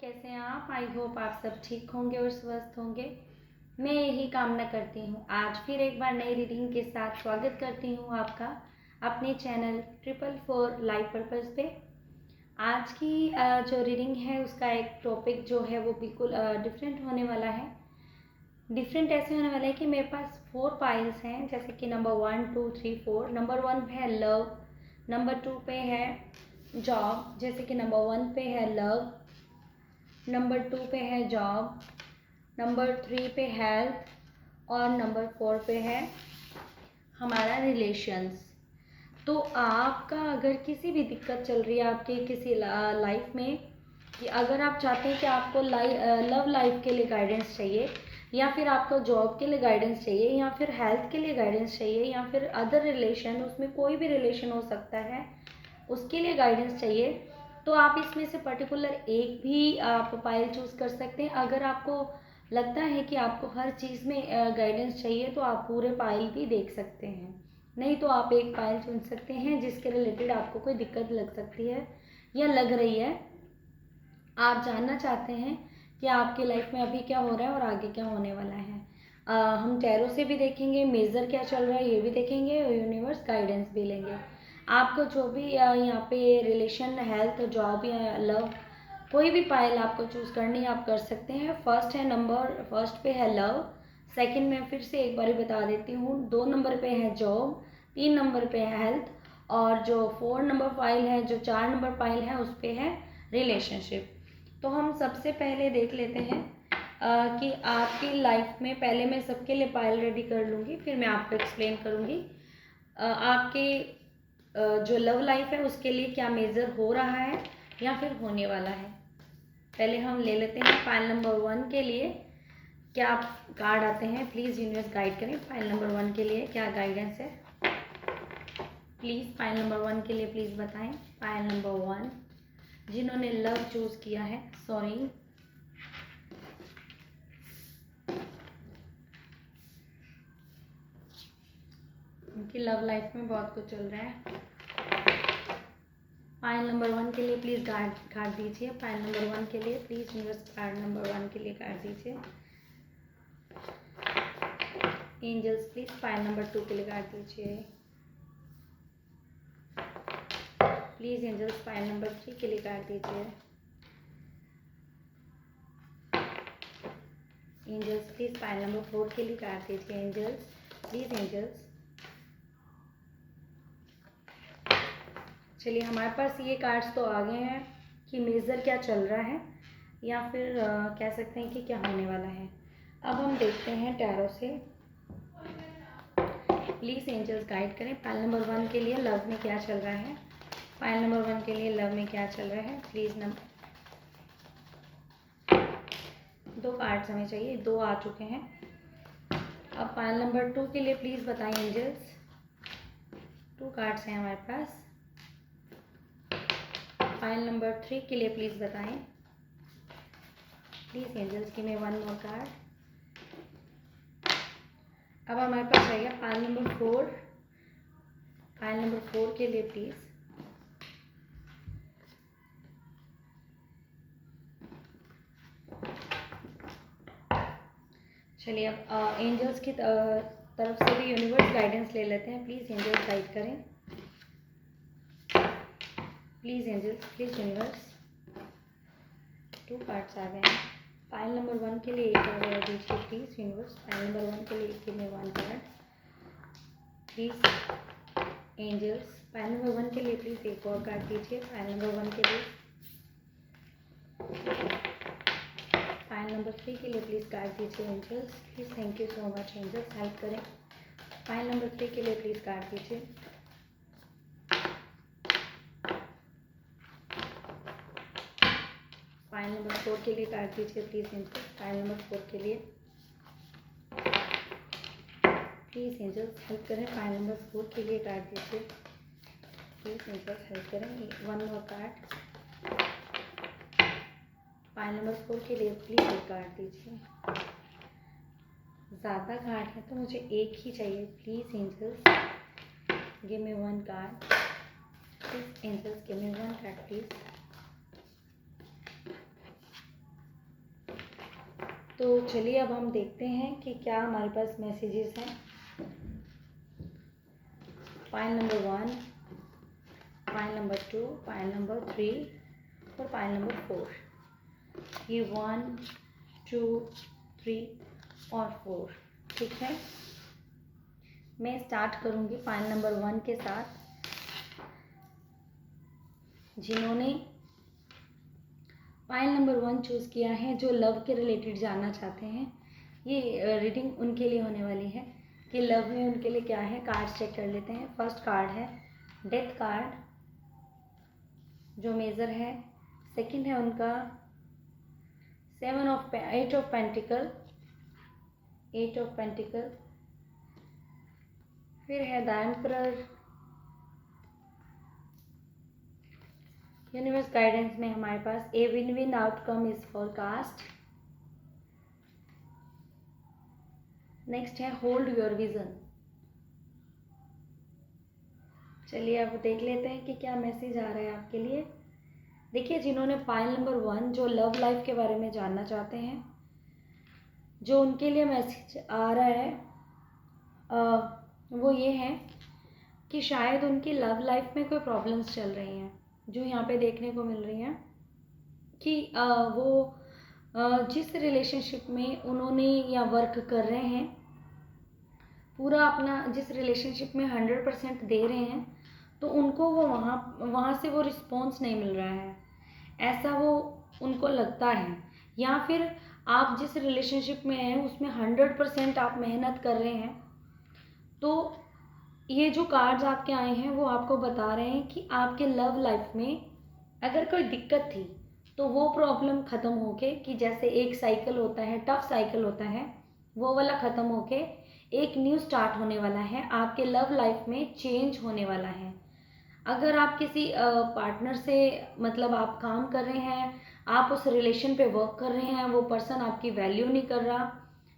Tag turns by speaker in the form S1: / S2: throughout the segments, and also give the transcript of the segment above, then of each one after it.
S1: कैसे हैं आप? आई होप आप सब ठीक होंगे और स्वस्थ होंगे। मैं यही कामना करती हूँ। आज फिर एक बार नई रीडिंग के साथ स्वागत करती हूँ आपका अपने चैनल 444 लाइफ पर्पस पे। आज की जो रीडिंग है उसका एक टॉपिक जो है वो बिल्कुल डिफरेंट होने वाला है। डिफरेंट ऐसे होने वाला है कि मेरे पास 4 पाइल्स हैं, जैसे कि नंबर 1 2 3 4। नंबर 1 पे है लव, नंबर 2 पे है जॉब, जैसे कि नंबर 1 पे है लव, नंबर 2 पे है जॉब, नंबर 3 पे हेल्थ और नंबर 4 पे है हमारा रिलेशंस। तो आपका अगर किसी भी दिक्कत चल रही है आपके किसी लाइफ में, कि अगर आप चाहते हैं कि आपको लव लाइफ के लिए गाइडेंस चाहिए, या फिर आपको जॉब के लिए गाइडेंस चाहिए, या फिर हेल्थ के लिए गाइडेंस चाहिए, या फिर अदर रिलेशन, उसमें कोई भी रिलेशन हो सकता है, उसके लिए गाइडेंस चाहिए, तो आप इसमें से पर्टिकुलर एक भी आप पाइल चूज़ कर सकते हैं। अगर आपको लगता है कि आपको हर चीज़ में गाइडेंस चाहिए तो आप पूरे पाइल भी देख सकते हैं, नहीं तो आप एक पाइल चुन सकते हैं जिसके रिलेटेड आपको कोई दिक्कत लग सकती है या लग रही है, आप जानना चाहते हैं कि आपकी लाइफ में अभी क्या हो रहा है और आगे क्या होने वाला है। हम टैरो से भी देखेंगे, मेजर क्या चल रहा है ये भी देखेंगे, और यूनिवर्स गाइडेंस भी लेंगे। आपको जो भी यहाँ पे रिलेशन, हेल्थ, जॉब या लव, कोई भी पाइल आपको चूज़ करनी है आप कर सकते हैं। फर्स्ट पे है लव, सेकंड में फिर से एक बार बता देती हूँ, 2 नंबर पे है जॉब, 3 नंबर पे है हेल्थ, और जो 4 नंबर पाइल है, जो 4 नंबर पाइल है उस पे है रिलेशनशिप। तो हम सबसे पहले देख लेते हैं कि आपकी लाइफ में, पहले मैं सबके लिए पाइल रेडी कर लूँगी, फिर मैं आपको एक्सप्लेन करूँगी आपके जो लव लाइफ है उसके लिए क्या मेजर हो रहा है या फिर होने वाला है। पहले हम ले लेते हैं पाइल नंबर 1 के लिए क्या कार्ड आते हैं। प्लीज़ यूनिवर्स गाइड करें पाइल नंबर 1 के लिए क्या गाइडेंस है। प्लीज़ पाइल नंबर 1 के लिए प्लीज़ बताएं। पाइल नंबर 1, जिन्होंने लव चूज़ किया है, सॉरी, उनकी लव लाइफ में बहुत कुछ चल रहा है। पाइल नंबर 1 के लिए प्लीज़ कार्ड दीजिए। पाइल नंबर 1 के लिए प्लीज़ यूनिवर्स कार्ड नंबर 1 के लिए कार्ड दीजिए। एंजल्स प्लीज़ पाइल नंबर 2 के लिए कार्ड दीजिए। प्लीज़ एंजल्स पाइल नंबर 3 के लिए कार्ड दीजिए। एंजल्स प्लीज़ पाइल नंबर 4 के लिए कार्ड दीजिए। Angels please, angels. चलिए, हमारे पास ये कार्ड्स तो आ गए हैं कि मेजर क्या चल रहा है, या फिर कह सकते हैं कि क्या होने वाला है। अब हम देखते हैं टैरो से। प्लीज़ एंजल्स गाइड करें पाइल नंबर 1 के लिए लव में क्या चल रहा है। पाइल नंबर 1 के लिए लव में क्या चल रहा है, प्लीज़। 2 कार्ड्स हमें चाहिए, 2 आ चुके हैं। अब पाइल नंबर 2 के लिए प्लीज़ बताएं एंजल्स। 2 कार्ड्स हैं हमारे पास। पाइल नंबर 3 के लिए प्लीज़ बताएं। Please angels give me 1 more card. अब हमारे पास रहेगा पाइल नंबर 4। पाइल नंबर 4 के लिए प्लीज़। चलिए, अब एंजल्स की तरफ से भी यूनिवर्स गाइडेंस ले लेते हैं। प्लीज़ एंजल्स गाइड करें। Please angels, please universe. 2 cards आ गए हैं। पाइल नंबर 1 के लिए एक कार्ड दीजिए प्लीज़ यूनिवर्स। पाइल नंबर 1 के लिए give me 1 card please angels. Pile number 1 के लिए प्लीज़ एक और कार्ड दीजिए। पाइल नंबर 1 के लिए। पाइल नंबर 3 के लिए प्लीज़ कार्ड दीजिए angels. Please, thank you so much angels, help करें। पाइल नंबर 3 के लिए प्लीज़ कार्ड दीजिए। पाइल नंबर 4 के लिए कार्ड दीजिए प्लीज़ एंजल्स। पाइल नंबर 4 के लिए प्लीज़ एंजल्स हेल्प करें। पाइल नंबर 4 के लिए कार्ड दीजिए प्लीज़ एंजल्स, हेल्प करें। 1 मोर कार्ड। पाइल नंबर 4 के लिए प्लीज़ एक कार्ड दीजिए। ज़्यादा कार्ड है तो मुझे एक ही चाहिए। Please angels give me 1 card. Please angels give me 1 card please. तो चलिए अब हम देखते हैं कि क्या हमारे पास मैसेजेस हैं। Pile number 1, pile number 2, pile number 3 और पाइल नंबर 4। ये 1, 2, 3 और 4, ठीक है। मैं स्टार्ट करूँगी पाइल नंबर 1 के साथ। जिन्होंने पाइल नंबर 1 चूज़ किया है, जो लव के रिलेटेड जानना चाहते हैं, ये रीडिंग उनके लिए होने वाली है कि लव में उनके लिए क्या है। कार्ड चेक कर लेते हैं। फर्स्ट कार्ड है डेथ कार्ड, जो मेजर है। सेकंड है उनका 8 ऑफ पेंटिकल, 8 ऑफ पेंटिकल। फिर है द एम्परर। यूनिवर्स गाइडेंस में हमारे पास a win win outcome is forecast. Next है होल्ड योर विजन। चलिए अब देख लेते हैं कि क्या मैसेज आ रहा है आपके लिए। देखिए, जिन्होंने पाइल नंबर 1 जो लव लाइफ के बारे में जानना चाहते हैं, जो उनके लिए मैसेज आ रहा है वो ये है कि शायद उनकी लव लाइफ में कोई प्रॉब्लम्स चल रही हैं, जो यहाँ पे देखने को मिल रही हैं कि वो जिस रिलेशनशिप में उन्होंने या वर्क कर रहे हैं, पूरा अपना जिस रिलेशनशिप में 100% दे रहे हैं, तो उनको वो वहाँ से वो रिस्पॉन्स नहीं मिल रहा है, ऐसा वो उनको लगता है। या फिर आप जिस रिलेशनशिप में हैं उसमें 100% आप मेहनत कर रहे हैं। तो ये जो कार्ड्स आपके आए हैं वो आपको बता रहे हैं कि आपके लव लाइफ में अगर कोई दिक्कत थी तो वो प्रॉब्लम ख़त्म होके, कि जैसे एक साइकिल होता है, टफ साइकिल होता है, वो वाला ख़त्म होके एक न्यू स्टार्ट होने वाला है। आपके लव लाइफ में चेंज होने वाला है। अगर आप किसी पार्टनर से मतलब आप काम कर रहे हैं, आप उस रिलेशन पे वर्क कर रहे हैं, वो पर्सन आपकी वैल्यू नहीं कर रहा,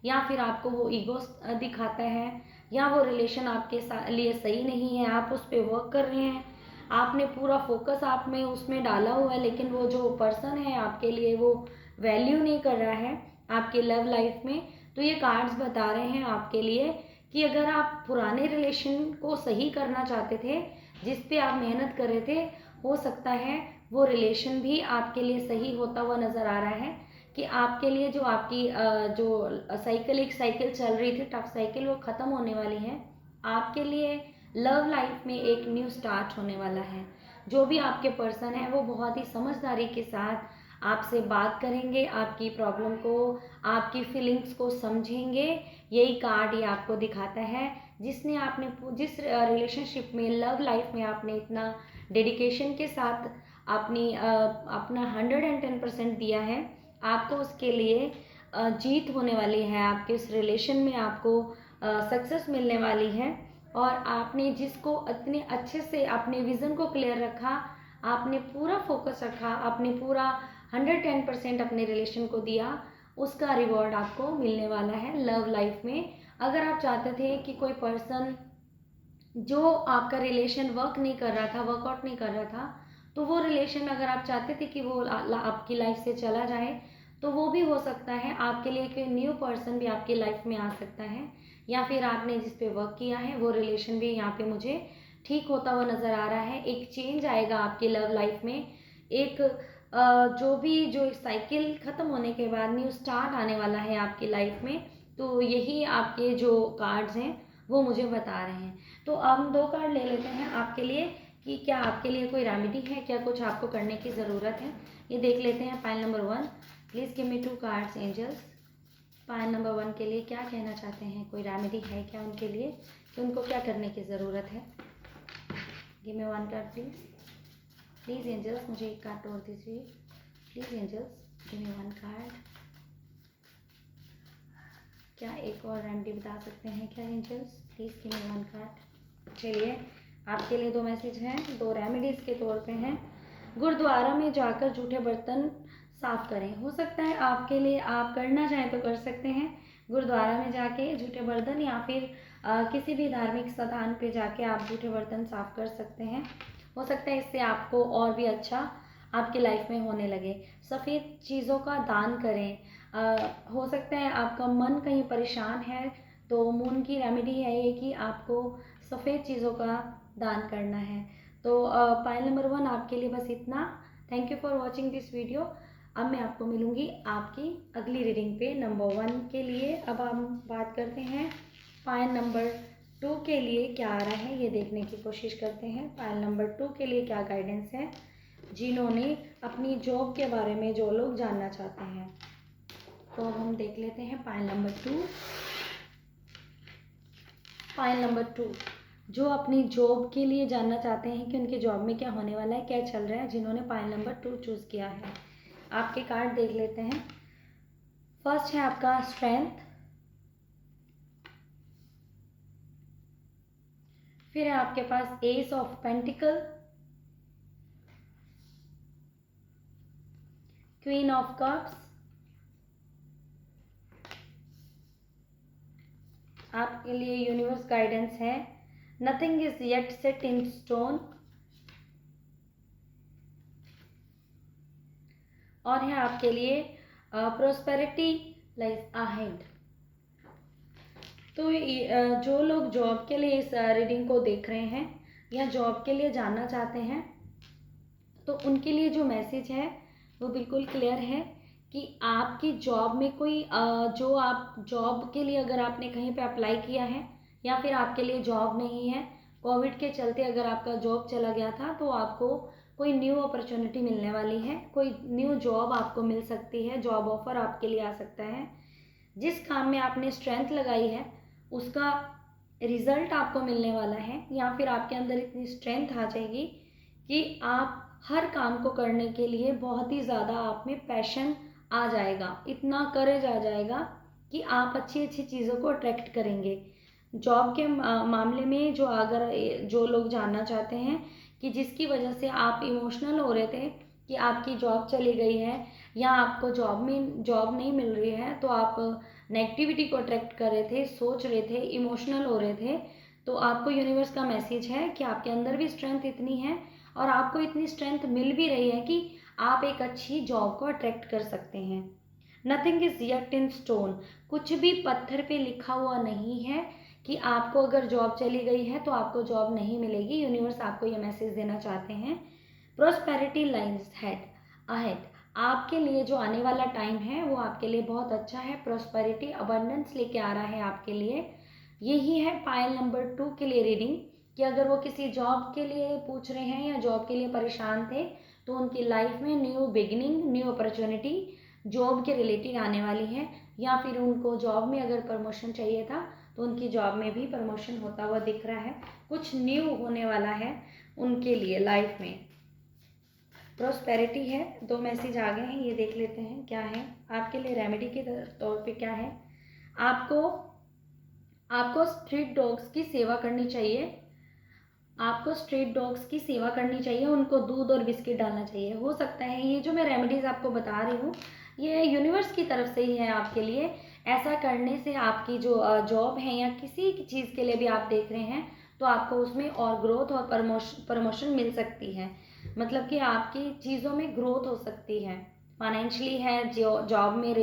S1: या फिर आपको वो ईगो दिखाता है, या वो रिलेशन आपके लिए सही नहीं है, आप उस पर वर्क कर रहे हैं, आपने पूरा फोकस आप में उसमें डाला हुआ है, लेकिन वो जो पर्सन है आपके लिए वो वैल्यू नहीं कर रहा है आपके लव लाइफ में, तो ये कार्ड्स बता रहे हैं आपके लिए कि अगर आप पुराने रिलेशन को सही करना चाहते थे, जिस पे आप मेहनत कर रहे थे, हो सकता है वो रिलेशन भी आपके लिए सही होता हुआ नज़र आ रहा है। कि आपके लिए जो आपकी जो साइकिल, एक साइकिल चल रही थी, टफ साइकिल, वो ख़त्म होने वाली है। आपके लिए लव लाइफ में एक न्यू स्टार्ट होने वाला है। जो भी आपके पर्सन है वो बहुत ही समझदारी के साथ आपसे बात करेंगे, आपकी प्रॉब्लम को, आपकी फीलिंग्स को समझेंगे। यही कार्ड ये आपको दिखाता है। जिसने आपने जिस रिलेशनशिप में, लव लाइफ में आपने इतना डेडिकेशन के साथ अपना 110% दिया है, आपको उसके लिए जीत होने वाली है। आपके उस रिलेशन में आपको सक्सेस मिलने वाली है। और आपने जिसको इतने अच्छे से अपने विज़न को क्लियर रखा, आपने पूरा फोकस रखा, आपने पूरा 110% अपने रिलेशन को दिया, उसका रिवॉर्ड आपको मिलने वाला है लव लाइफ में। अगर आप चाहते थे कि कोई पर्सन जो आपका रिलेशन वर्क नहीं कर रहा था, वर्कआउट नहीं कर रहा था, तो वो रिलेशन अगर आप चाहते थे कि वो आपकी लाइफ से चला जाए, तो वो भी हो सकता है। आपके लिए कोई न्यू पर्सन भी आपकी लाइफ में आ सकता है, या फिर आपने जिस पे वर्क किया है वो रिलेशन भी यहाँ पे मुझे ठीक होता हुआ नज़र आ रहा है। एक चेंज आएगा आपकी लव लाइफ में। एक जो साइकिल ख़त्म होने के बाद न्यू स्टार्ट आने वाला है आपकी लाइफ में। तो यही आपके जो कार्ड्स हैं वो मुझे बता रहे हैं। तो अब हम 2 कार्ड ले लेते हैं आपके लिए कि क्या आपके लिए कोई रेमेडी है, क्या कुछ आपको करने की ज़रूरत है, ये देख लेते हैं। Pile number 1, please give me 2 cards angels. Pile number 1 के लिए क्या कहना चाहते हैं, कोई रेमेडी है क्या उनके लिए, कि उनको क्या करने की ज़रूरत है। Give me 1 card please. Please angels, मुझे एक कार्ड और दीजिए please angels, give me 1 card. क्या एक और रेमेडी बता सकते हैं क्या angels, please give me 1 card. चलिए, आपके लिए 2 मैसेज हैं, 2 रेमेडीज़ के तौर पे हैं। गुरुद्वारा में जाकर जूठे बर्तन साफ़ करें। हो सकता है आपके लिए, आप करना चाहें तो कर सकते हैं। गुरुद्वारा में जाके जूठे बर्तन, या फिर किसी भी धार्मिक स्थान पे जाके आप जूठे बर्तन साफ़ कर सकते हैं। हो सकता है इससे आपको और भी अच्छा आपकी लाइफ में होने लगे। सफ़ेद चीज़ों का दान करें। हो सकता है आपका मन कहीं परेशान है, तो मून की रेमेडी है ये कि आपको सफ़ेद चीज़ों का दान करना है। तो पायल नंबर 1 आपके लिए बस इतना। Thank you for watching this video. अब मैं आपको मिलूँगी आपकी अगली रीडिंग पे नंबर 1 के लिए। अब हम बात करते हैं पायल नंबर 2 के लिए क्या आ रहा है, ये देखने की कोशिश करते हैं। पायल नंबर 2 के लिए क्या गाइडेंस है, जिन्होंने अपनी जॉब के बारे में जो लोग जानना चाहते हैं। तो अब हम देख लेते हैं पायल नंबर 2। पायल नंबर 2 जो अपनी जॉब के लिए जानना चाहते हैं कि उनके जॉब में क्या होने वाला है, क्या चल रहा है, जिन्होंने पायल नंबर 2 चूज़ किया है। आपके कार्ड देख लेते हैं। फर्स्ट है आपका स्ट्रेंथ, फिर है आपके पास ace of pentacles, queen of cups, आपके लिए यूनिवर्स गाइडेंस है nothing is yet set in stone, और है आपके लिए प्रोस्पेरिटी लाइज अहेड। तो जो लोग जॉब के लिए इस रीडिंग को देख रहे हैं या जॉब के लिए जानना चाहते हैं, तो उनके लिए जो मैसेज है वो बिल्कुल क्लियर है कि आपकी जॉब में कोई जो आप जॉब के लिए अगर आपने कहीं पे अप्लाई किया है या फिर आपके लिए जॉब नहीं है, कोविड के चलते अगर आपका जॉब चला गया था, तो आपको कोई न्यू अपॉर्चुनिटी मिलने वाली है, कोई न्यू जॉब आपको मिल सकती है, जॉब ऑफर आपके लिए आ सकता है। जिस काम में आपने स्ट्रेंथ लगाई है उसका रिजल्ट आपको मिलने वाला है, या फिर आपके अंदर इतनी स्ट्रेंथ आ जाएगी कि आप हर काम को करने के लिए बहुत ही ज़्यादा आप में पैशन आ जाएगा, इतना करेज आ जाएगा कि आप अच्छी अच्छी चीज़ों को अट्रैक्ट करेंगे। जॉब के मामले में जो लोग जानना चाहते हैं कि जिसकी वजह से आप इमोशनल हो रहे थे कि आपकी जॉब चली गई है या आपको जॉब नहीं मिल रही है, तो आप नेगेटिविटी को अट्रैक्ट कर रहे थे, सोच रहे थे, इमोशनल हो रहे थे, तो आपको यूनिवर्स का मैसेज है कि आपके अंदर भी स्ट्रेंथ इतनी है और आपको इतनी स्ट्रेंथ मिल भी रही है कि आप एक अच्छी जॉब को अट्रैक्ट कर सकते हैं। Nothing is yet in stone, कुछ भी पत्थर पे लिखा हुआ नहीं है कि आपको अगर जॉब चली गई है तो आपको जॉब नहीं मिलेगी। यूनिवर्स आपको ये मैसेज देना चाहते हैं प्रोस्पेरिटी लाइन्स हेड अहेड, आपके लिए जो आने वाला टाइम है वो आपके लिए बहुत अच्छा है। प्रोस्पेरिटी अबंडेंस लेके आ रहा है आपके लिए। यही है पायल नंबर 2 के लिए रीडिंग कि अगर वो किसी जॉब के लिए पूछ रहे हैं या जॉब के लिए परेशान थे, तो उनकी लाइफ में new beginning, new opportunity job के रिलेटेड आने वाली है, या फिर उनको जॉब में अगर प्रमोशन चाहिए था तो उनकी जॉब में भी प्रमोशन होता हुआ दिख रहा है। कुछ न्यू होने वाला है उनके लिए लाइफ में। प्रोस्पेरिटी है, 2 मैसेज आ गए हैं, ये देख लेते हैं क्या है आपके लिए। रेमेडी के तौर पे क्या है, आपको स्ट्रीट डॉग्स की सेवा करनी चाहिए। आपको स्ट्रीट डॉग्स की सेवा करनी चाहिए, उनको दूध और बिस्किट डालना चाहिए। हो सकता है ये जो मैं रेमेडीज़ आपको बता रही हूँ ये यूनिवर्स की तरफ से ही है आपके लिए। ऐसा करने से आपकी जो जॉब है या किसी चीज़ के लिए भी आप देख रहे हैं, तो आपको उसमें और ग्रोथ और प्रमोशन मिल सकती है। मतलब कि आपकी चीज़ों में ग्रोथ हो सकती है, फाइनेंशियली है, जॉब में,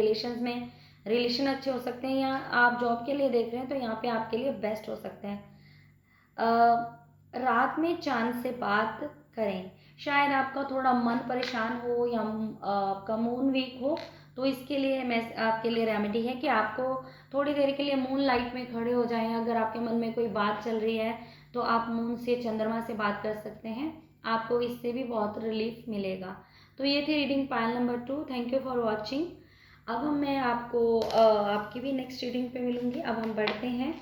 S1: रिलेशन अच्छे हो सकते हैं, या आप जॉब के लिए देख रहे हैं तो यहाँ पे आपके लिए बेस्ट हो सकते हैं। रात में चांद से बात करें। शायद आपका थोड़ा मन परेशान हो या आपका मून वीक हो, तो इसके लिए मैं आपके लिए रेमेडी है कि आपको थोड़ी देर के लिए मून लाइट में खड़े हो जाएं। अगर आपके मन में कोई बात चल रही है तो आप मून से, चंद्रमा से बात कर सकते हैं, आपको इससे भी बहुत रिलीफ मिलेगा। तो ये थी reading pile number 2। Thank you for watching. अब मैं आपको आपकी भी नेक्स्ट रीडिंग पे मिलूँगी। अब हम बढ़ते हैं,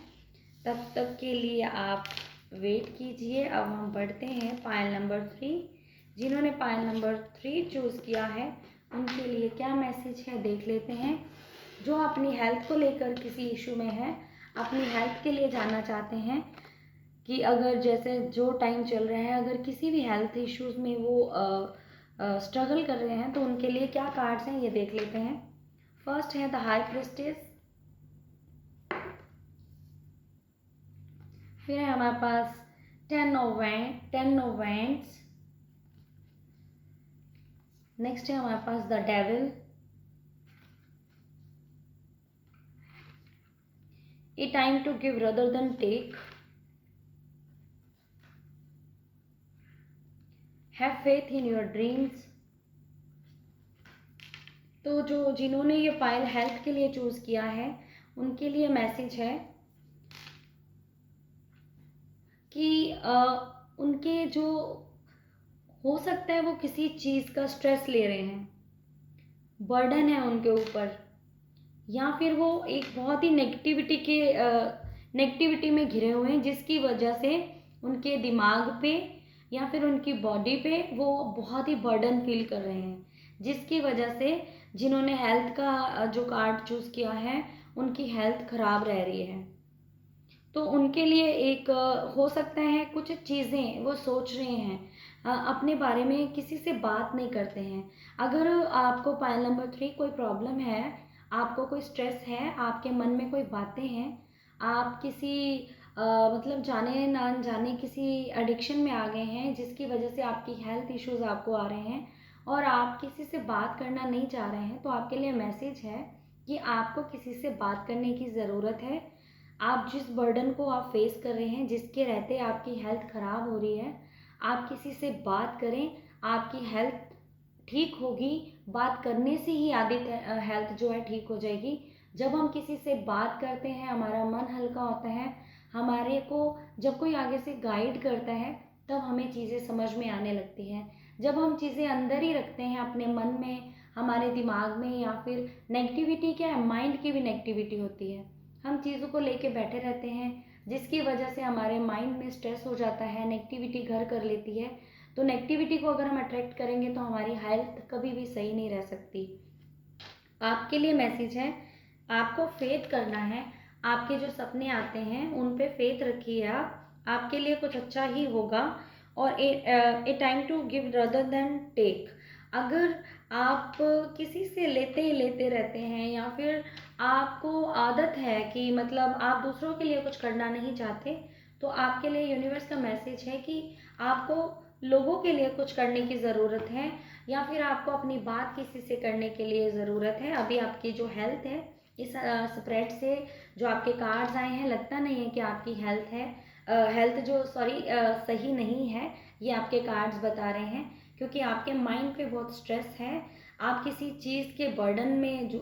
S1: तब तक के लिए आप वेट कीजिए। अब हम बढ़ते हैं पायल नंबर 3। जिन्होंने पायल नंबर 3 चूज़ किया है उनके लिए क्या मैसेज है देख लेते हैं। जो अपनी हेल्थ को लेकर किसी इशू में है, अपनी हेल्थ के लिए जानना चाहते हैं कि अगर जैसे जो टाइम चल रहा है, अगर किसी भी हेल्थ इश्यूज़ में वो स्ट्रगल कर रहे हैं, तो उनके लिए क्या कार्ड्स हैं ये देख लेते हैं। फर्स्ट है द हाई प्रिस्टेस, फिर है हमारे पास 10 ऑफ वैंड्स, नेक्स्ट है हमारे पास the devil, a time to give rather than take, have faith in your dreams. तो जो जिन्होंने ये पाइल हेल्थ के लिए चूज़ किया है उनके लिए मैसेज है कि उनके जो हो सकता है वो किसी चीज़ का स्ट्रेस ले रहे हैं, बर्डन है उनके ऊपर, या फिर वो एक बहुत ही नेगेटिविटी में घिरे हुए हैं जिसकी वजह से उनके दिमाग पे या फिर उनकी बॉडी पे वो बहुत ही बर्डन फील कर रहे हैं, जिसकी वजह से जिन्होंने हेल्थ का जो कार्ड चूज़ किया है उनकी हेल्थ ख़राब रह रही है। तो उनके लिए एक हो सकता है कुछ चीज़ें वो सोच रहे हैं, अपने बारे में किसी से बात नहीं करते हैं। अगर आपको पाइल नंबर 3 कोई प्रॉब्लम है, आपको कोई स्ट्रेस है, आपके मन में कोई बातें हैं, आप किसी मतलब जाने ना जाने किसी एडिक्शन में आ गए हैं जिसकी वजह से आपकी हेल्थ इश्यूज़ आपको आ रहे हैं और आप किसी से बात करना नहीं चाह रहे हैं, तो आपके लिए मैसेज है कि आपको किसी से बात करने की ज़रूरत है। आप जिस बर्डन को आप फेस कर रहे हैं, जिसके रहते आपकी हेल्थ ख़राब हो रही है, आप किसी से बात करें, आपकी हेल्थ ठीक होगी। बात करने से ही आधी हेल्थ जो है ठीक हो जाएगी। जब हम किसी से बात करते हैं हमारा मन हल्का होता है, हमारे को जब कोई आगे से गाइड करता है तब हमें चीज़ें समझ में आने लगती हैं। जब हम चीज़ें अंदर ही रखते हैं अपने मन में, हमारे दिमाग में, या फिर नेगेटिविटी क्या है, माइंड की भी नेगेटिविटी होती है, हम चीज़ों को लेके बैठे रहते हैं जिसकी वजह से हमारे माइंड में स्ट्रेस हो जाता है, नेगेटिविटी घर कर लेती है। तो नेगेटिविटी को अगर हम अट्रैक्ट करेंगे तो हमारी हेल्थ कभी भी सही नहीं रह सकती। आपके लिए मैसेज है, आपको फेथ करना है, आपके जो सपने आते हैं उन पे फेथ रखिए आप, आपके लिए कुछ अच्छा ही होगा। और a time to give rather than take. अगर आप किसी से लेते ही लेते रहते हैं या फिर आपको आदत है कि मतलब आप दूसरों के लिए कुछ करना नहीं चाहते, तो आपके लिए यूनिवर्स का मैसेज है कि आपको लोगों के लिए कुछ करने की ज़रूरत है, या फिर आपको अपनी बात किसी से करने के लिए ज़रूरत है। अभी आपकी जो हेल्थ है, इस स्प्रेड से जो आपके कार्ड्स आए हैं, लगता नहीं है कि आपकी हेल्थ है, हेल्थ जो सॉरी सही नहीं है, ये आपके कार्ड्स बता रहे हैं, क्योंकि आपके माइंड पे बहुत स्ट्रेस है। आप किसी चीज़ के बर्डन में जो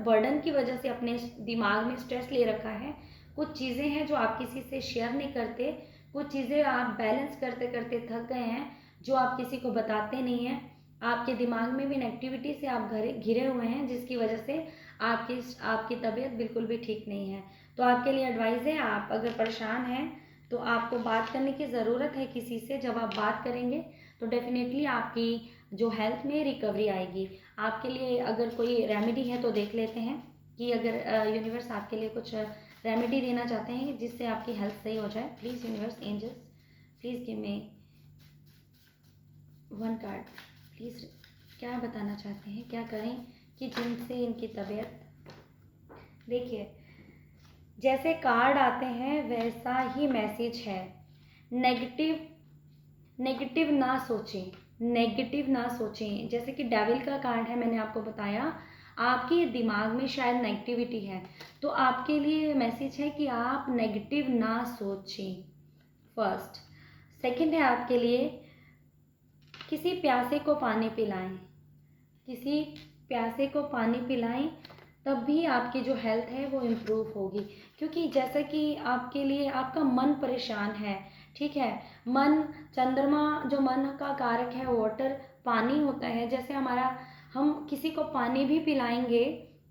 S1: बर्डन की वजह से अपने दिमाग में स्ट्रेस ले रखा है। कुछ चीज़ें हैं जो आप किसी से शेयर नहीं करते, कुछ चीज़ें आप बैलेंस करते करते थक गए हैं जो आप किसी को बताते नहीं हैं। आपके दिमाग में भी नेगेटिविटी से आप घिरे हुए हैं जिसकी वजह से आपकी तबीयत बिल्कुल भी ठीक नहीं है। तो आपके लिए एडवाइस है, आप अगर परेशान हैं तो आपको बात करने की ज़रूरत है किसी से। जब आप बात करेंगे तो डेफिनेटली आपकी जो हेल्थ में रिकवरी आएगी। आपके लिए अगर कोई रेमेडी है तो देख लेते हैं कि अगर यूनिवर्स आपके लिए कुछ रेमेडी देना चाहते हैं जिससे आपकी हेल्थ सही हो जाए। Please universe, angels, please give me one card. Please, क्या बताना चाहते हैं, क्या करें कि जिनसे इनकी तबीयत। देखिए, जैसे कार्ड आते हैं वैसा ही मैसेज है। नेगेटिव नेगेटिव ना सोचें, नेगेटिव ना सोचें। जैसे कि डेविल का कार्ड है, मैंने आपको बताया आपके दिमाग में शायद नेगेटिविटी है, तो आपके लिए मैसेज है कि आप नेगेटिव ना सोचें, फर्स्ट। सेकंड है आपके लिए, किसी प्यासे को पानी पिलाएं, किसी प्यासे को पानी पिलाएं, तब भी आपकी जो हेल्थ है वो इम्प्रूव होगी। क्योंकि जैसा कि आपके लिए आपका मन परेशान है, ठीक है। मन, चंद्रमा जो मन का कारक है, वाटर, पानी होता है। जैसे हम किसी को पानी भी पिलाएंगे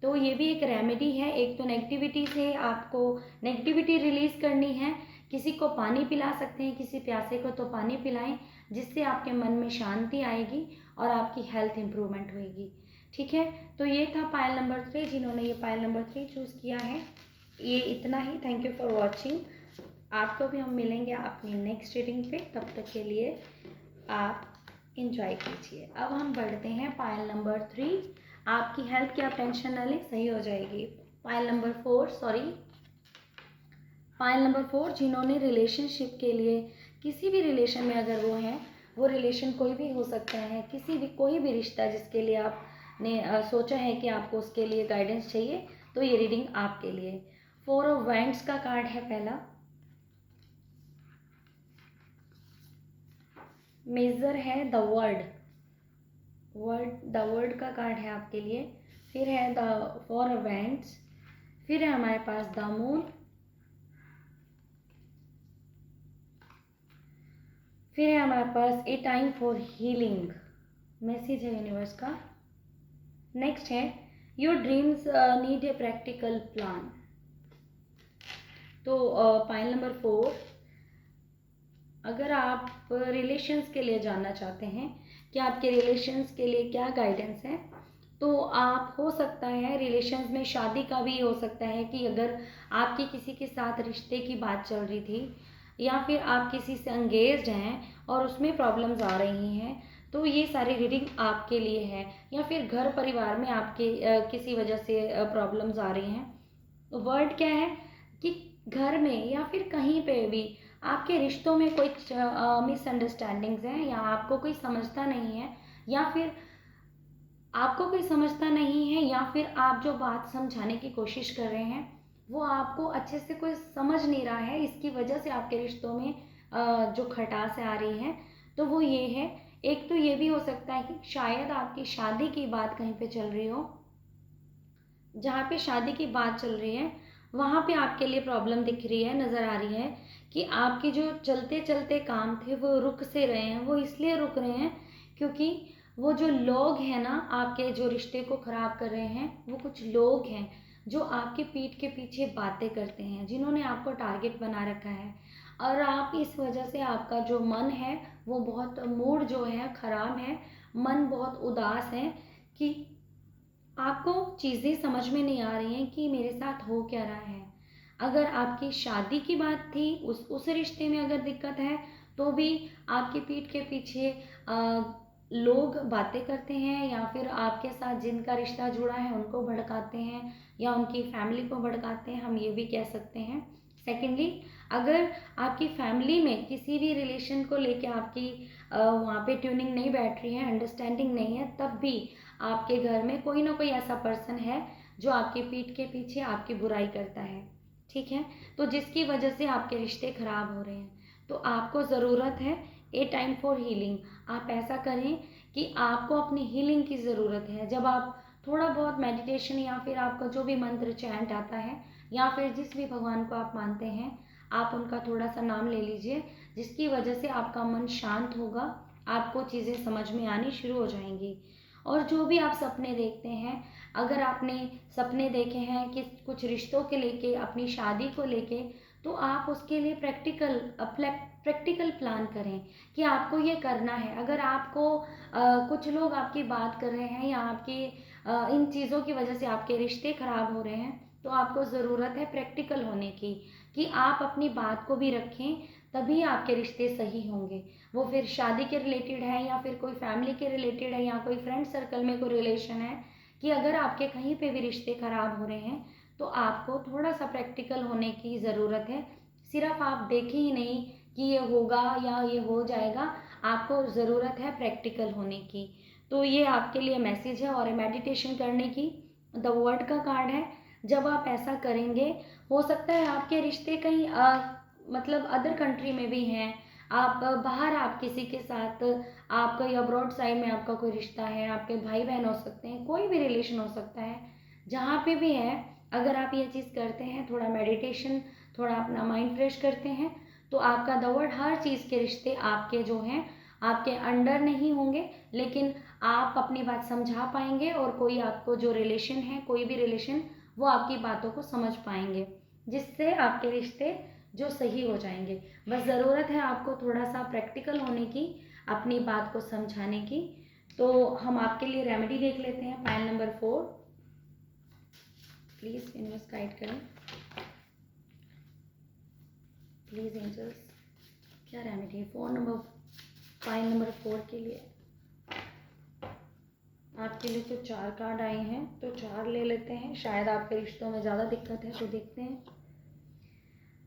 S1: तो ये भी एक रेमेडी है। एक तो नेगेटिविटी से आपको नेगेटिविटी रिलीज़ करनी है, किसी को पानी पिला सकते हैं, किसी प्यासे को तो पानी पिलाएं, जिससे आपके मन में शांति आएगी और आपकी हेल्थ इम्प्रूवमेंट होएगी, ठीक है। तो ये था पायल नंबर 3, जिन्होंने ये पायल नंबर 3 चूज़ किया है। ये इतना ही। Thank you for watching. आपको भी हम मिलेंगे अपनी नेक्स्ट रीडिंग पे, तब तक के लिए आप इंजॉय कीजिए। अब हम बढ़ते हैं पायल नंबर 3। आपकी हेल्थ की आप टेंशन न लें, सही हो जाएगी। पायल नंबर 4, जिन्होंने रिलेशनशिप के लिए, किसी भी रिलेशन में अगर वो हैं, वो रिलेशन कोई भी हो सकता है, किसी भी कोई भी रिश्ता जिसके लिए आपने सोचा है कि आपको उसके लिए गाइडेंस चाहिए, तो ये रीडिंग आपके लिए। 4 ऑफ वैंड्स का कार्ड है पहला, मेजर है द वर्ड का कार्ड है आपके लिए। फिर है द 4 ऑफ वैंड्स, फिर है हमारे पास द मून, फिर है हमारे पास a time for healing, message है यूनिवर्स का। नेक्स्ट है your dreams need a practical plan. तो पाइल नंबर 4, अगर आप रिलेशंस के लिए जानना चाहते हैं कि आपके रिलेशंस के लिए क्या गाइडेंस है, तो आप हो सकता है रिलेशंस में शादी का भी हो सकता है कि अगर आपकी किसी के साथ रिश्ते की बात चल रही थी, या फिर आप किसी से एंगेज्ड हैं और उसमें प्रॉब्लम्स आ रही हैं, तो ये सारी रीडिंग आपके लिए है। या फिर घर परिवार में आपके किसी वजह से प्रॉब्लम्स आ रही हैं। तो वर्ड क्या है कि घर में या फिर कहीं पे भी आपके रिश्तों में कोई मिसअंडरस्टैंडिंग्स हैं, या आपको कोई समझता नहीं है, या फिर आपको कोई समझता नहीं है, या फिर आप जो बात समझाने की कोशिश कर रहे हैं वो आपको अच्छे से कोई समझ नहीं रहा है, इसकी वजह से आपके रिश्तों में जो खटास आ रही है, तो वो ये है। एक तो ये भी हो सकता है कि शायद आपकी शादी की बात कहीं पे चल रही हो, जहाँ पे शादी की बात चल रही है वहाँ पे आपके लिए प्रॉब्लम दिख रही है, नज़र आ रही है कि आपके जो चलते चलते काम थे वो रुक से रहे हैं। वो इसलिए रुक रहे हैं क्योंकि वो जो लोग हैं ना आपके जो रिश्ते को ख़राब कर रहे हैं, वो कुछ लोग हैं जो आपके पीठ के पीछे बातें करते हैं, जिन्होंने आपको टारगेट बना रखा है। और आप इस वजह से आपका जो मन है वो बहुत, मूड जो है ख़राब है, मन बहुत उदास है कि आपको चीज़ें समझ में नहीं आ रही हैं कि मेरे साथ हो क्या रहा है। अगर आपकी शादी की बात थी, उस रिश्ते में अगर दिक्कत है, तो भी आपकी पीठ के पीछे लोग बातें करते हैं, या फिर आपके साथ जिनका रिश्ता जुड़ा है उनको भड़काते हैं, या उनकी फैमिली को भड़काते हैं, हम ये भी कह सकते हैं। सेकेंडली, अगर आपकी फैमिली में किसी भी रिलेशन को लेके आपकी वहाँ पे ट्यूनिंग नहीं बैठ रही है, अंडरस्टैंडिंग नहीं है, तब भी आपके घर में कोई ना कोई ऐसा पर्सन है जो आपकी पीठ के पीछे आपकी बुराई करता है, ठीक है, तो जिसकी वजह से आपके रिश्ते खराब हो रहे हैं। तो आपको ज़रूरत है ए टाइम फॉर हीलिंग। आप ऐसा करें कि आपको अपनी हीलिंग की ज़रूरत है। जब आप थोड़ा बहुत मेडिटेशन, या फिर आपका जो भी मंत्र चैंट आता है, या फिर जिस भी भगवान को आप मानते हैं, आप उनका थोड़ा सा नाम ले लीजिए, जिसकी वजह से आपका मन शांत होगा, आपको चीज़ें समझ में आनी शुरू हो जाएंगी। और जो भी आप सपने देखते हैं, अगर आपने सपने देखे हैं कि कुछ रिश्तों के लेके, अपनी शादी को लेके, तो आप उसके लिए प्रैक्टिकल प्लान करें कि आपको ये करना है। अगर आपको कुछ लोग आपकी बात कर रहे हैं, या आपकी इन चीज़ों की वजह से आपके रिश्ते खराब हो रहे हैं, तो आपको ज़रूरत है प्रैक्टिकल होने की, कि आप अपनी बात को भी रखें, तभी आपके रिश्ते सही होंगे। वो फिर शादी के रिलेटेड है, या फिर कोई फैमिली के रिलेटेड है, या कोई फ्रेंड सर्कल में कोई रिलेशन है, कि अगर आपके कहीं पे भी रिश्ते खराब हो रहे हैं, तो आपको थोड़ा सा प्रैक्टिकल होने की ज़रूरत है। सिर्फ आप देखें ही नहीं कि ये होगा या ये हो जाएगा, आपको ज़रूरत है प्रैक्टिकल होने की। तो ये आपके लिए मैसेज है। और मेडिटेशन करने की, द वर्ड का कार्ड है। जब आप ऐसा करेंगे, हो सकता है आपके रिश्ते कहीं मतलब अदर कंट्री में भी हैं, आप बाहर, आप किसी के साथ, आप कोई अब्रॉड साइड में आपका कोई रिश्ता है, आपके भाई बहन हो सकते हैं, कोई भी रिलेशन हो सकता है, जहाँ पे भी है, अगर आप ये चीज़ करते हैं, थोड़ा मेडिटेशन, थोड़ा अपना माइंड फ्रेश करते हैं, तो आपका द वर्ड, हर चीज़ के रिश्ते आपके जो हैं आपके अंडर नहीं होंगे, लेकिन आप अपनी बात समझा पाएंगे, और कोई आपको जो रिलेशन है, कोई भी रिलेशन, वो आपकी बातों को समझ पाएंगे, जिससे आपके रिश्ते जो सही हो जाएंगे। बस ज़रूरत है आपको थोड़ा सा प्रैक्टिकल होने की, अपनी बात को समझाने की। तो हम आपके लिए रेमेडी देख लेते हैं। Pile number 4, please universe guide करें, प्लीज़ एंजल्स, क्या रेमेडी है पाइल नंबर 4 के लिए। आपके लिए तो 4 कार्ड आए हैं, तो 4 ले लेते हैं, शायद आपके रिश्तों में ज़्यादा दिक्कत है, तो देखते हैं।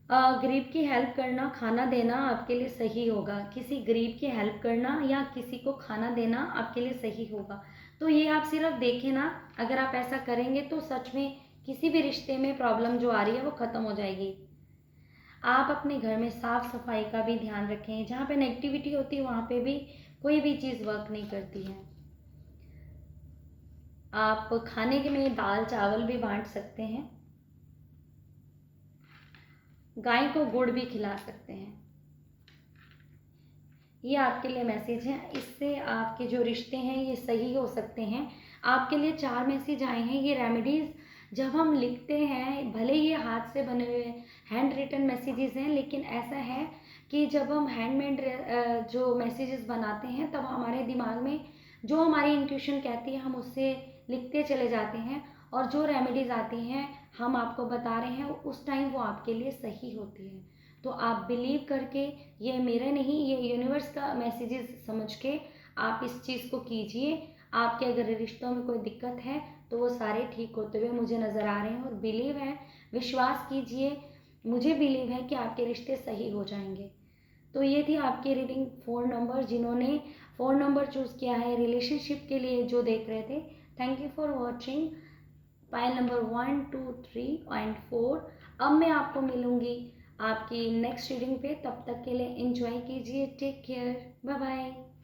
S1: गरीब की हेल्प करना, खाना देना आपके लिए सही होगा। किसी गरीब की हेल्प करना या किसी को खाना देना आपके लिए सही होगा। तो ये आप सिर्फ देखें ना, अगर आप ऐसा करेंगे तो सच में किसी भी रिश्ते में प्रॉब्लम जो आ रही है वो ख़त्म हो जाएगी। आप अपने घर में साफ़ सफाई का भी ध्यान रखें। जहाँ पे नेगेटिविटी होती है वहाँ पे भी कोई भी चीज़ वर्क नहीं करती है। आप खाने के में दाल चावल भी बांट सकते हैं। गाय को गुड़ भी खिला सकते हैं। ये आपके लिए मैसेज है। इससे आपके जो रिश्ते हैं ये सही हो सकते हैं। आपके लिए 4 मैसेज आए हैं। ये रेमेडीज़ जब हम लिखते हैं, भले ही ये हाथ से बने हुए हैंड रिटन मैसेजेस हैं, लेकिन ऐसा है कि जब हम हैंडमेड जो मैसेजेस बनाते हैं तब हमारे दिमाग में जो हमारी इंट्यूशन कहती है हम उससे लिखते चले जाते हैं, और जो रेमेडीज़ आती हैं हम आपको बता रहे हैं उस टाइम वो आपके लिए सही होती है। तो आप बिलीव करके, ये मेरे नहीं, ये यूनिवर्स का मैसेजेस समझ के आप इस चीज़ को कीजिए। आपके अगर रिश्तों में कोई दिक्कत है तो वो सारे ठीक होते हुए मुझे नज़र आ रहे हैं, और बिलीव है, विश्वास कीजिए, मुझे बिलीव है कि आपके रिश्ते सही हो जाएंगे। तो ये थी आपकी रीडिंग। फ़ोन नंबर, जिन्होंने फ़ोन नंबर चूज़ किया है रिलेशनशिप के लिए जो देख रहे थे, thank you for watching pile number 1, 2, 3 and 4। अब मैं आपको मिलूँगी आपकी नेक्स्ट रीडिंग पे। तब तक के लिए एंजॉय कीजिए। Take care, bye bye.